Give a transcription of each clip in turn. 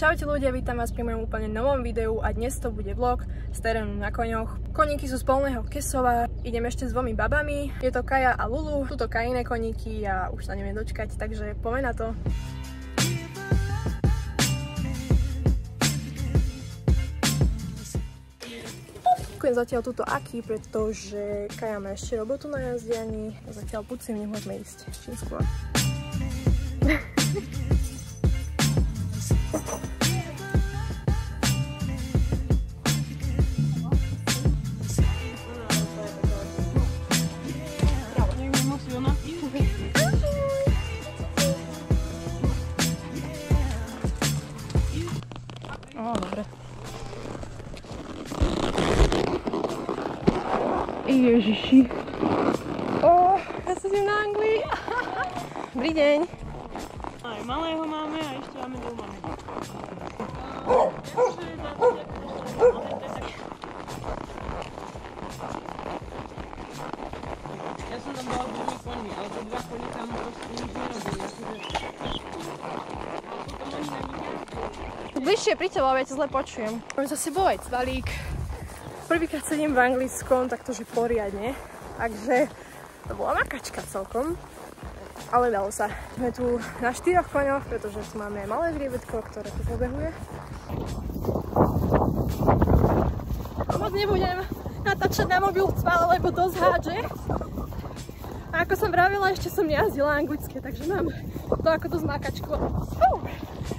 Čaute ľudia, vítam vás pri mojom úplne novom videu a dnes to bude vlog z terénu na koňoch. Koníky sú z Polného Kesova, idem ešte s dvomi babami, je to Kaja a Lulu, sú to Kajine koníky a už sa neviem dočkať, takže poďme na to. Kujem zatiaľ túto Aki, pretože Kaja má ešte robotu na jazdiani a zatiaľ pucím, nemôžeme ísť čím skôr. Dobre. Ježiši. Ja sa idem na Anglii. Dobrý deň. Aj malého máme a ešte máme dvoch máme. Ja som tam dala druhý koní, ale to dva koní tam proste nič nerobili. Bližšie príďte, lebo ja ťa zle počujem. Môžem sa si bovať cvalík. Prvýkrát sedím v anglickom, taktože poriadne. Takže to bola makačka celkom. Ale dalo sa. Sme tu na 4 koňoch, pretože tu máme malé žriebetko, ktoré tu pobehuje. Moc nebudem natáčať na mobil cval, lebo dosť hádže. A ako som vravila, ešte som nejazdila anglické, takže mám to ako dosť makačku.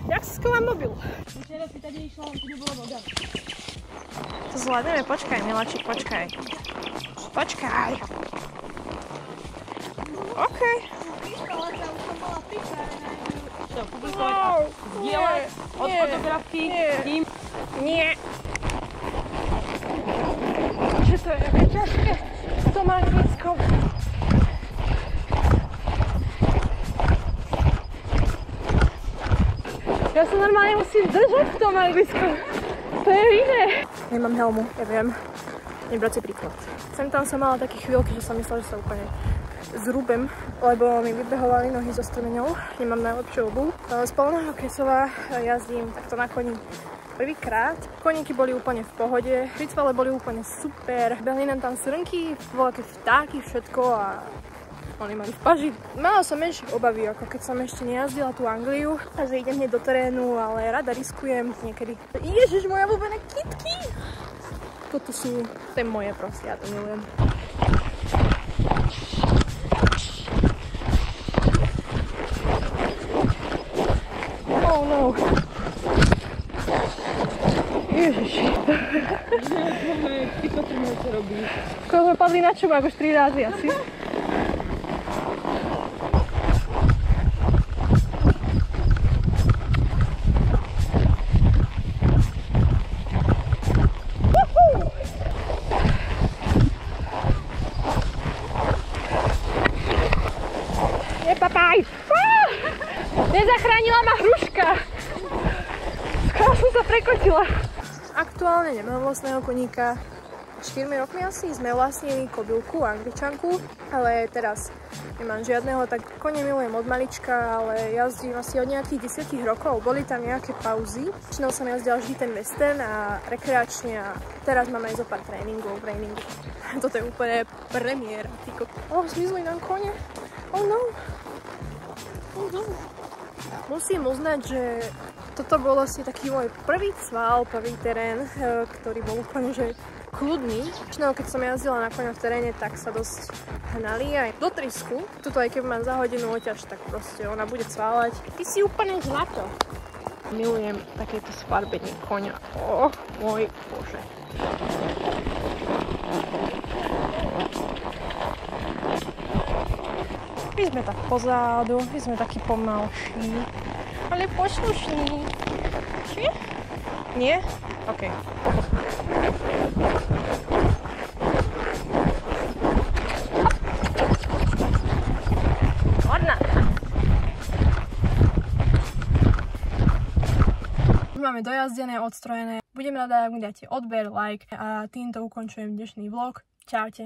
Jak si skovám mobil? Včera si tady išla, len tu nebolo voda. To zvládneme, počkaj, miláčik, počkaj. Počkaj. OK. Čo, publikovať a zdieľať od fotografky tým? Nie. Že to je také ťažké v tom anglickom. Ja sa normálne musím držať v tom anglickom. To je iné. Nemám helmu, ja viem. Nebrať si príklad. Sem tam som mala také chvíľky, že som myslela, že sa úplne zrúbem, lebo mi vybehovali nohy so strumeňou. Nemám najlepšiu obuv. Z Polného Kesova jazdím takto na koni prvýkrát. Koníky boli úplne v pohode. Pricvale boli úplne super. Behli nám tam srnky, voľaké vtáky, všetko a oni mali v paži. Mala som menšie obavy, ako keď som ešte nejazdila tú Angliu, a že idem hneď do terénu, ale rada riskujem niekedy. Ježiš, moje obľúbené kytky! Toto sú, to je moje proste, ja to milujem. Oh no. Ježiši. Ty potrebujeme, čo robíš. Skoro sme padli na čumák už 3 razy asi. Papaj! Nezachránila ma hruška! Skoro som sa prekotila. Aktuálne nemám vlastného koníka. 4 rokmi asi sme vlastnili kobylku, angličanku, ale teraz nemám žiadneho, tak kone milujem od malička, ale jazdím asi od nejakých 10 rokov. Boli tam nejaké pauzy. Väčšinou som jazdila vždy ten western a rekreačne a teraz mám aj zo pár tréningov. Toto je úplne premiéra. Zmizli nám kone. Oh no. Musím uznať, že toto bol asi taký môj prvý cval, prvý terén, ktorý bol úplne že kľudný. Väčšinou, keď som jazdila na koňa v teréne, tak sa dosť hnali aj do trysku. Tuto aj keď mám za hodinu oťaž, tak proste ona bude cválať. Ty si úplne zlato. Milujem takéto sfarbenie koňa. Môj bože. My sme tak pozadu, my sme takí pomalší, ale poslušní. Či? Nie? OK. Hodná. Máme dojazdené, odstrojené. Budem rada, ak mi dáte odber, like a týmto ukončujem dnešný vlog. Čaute.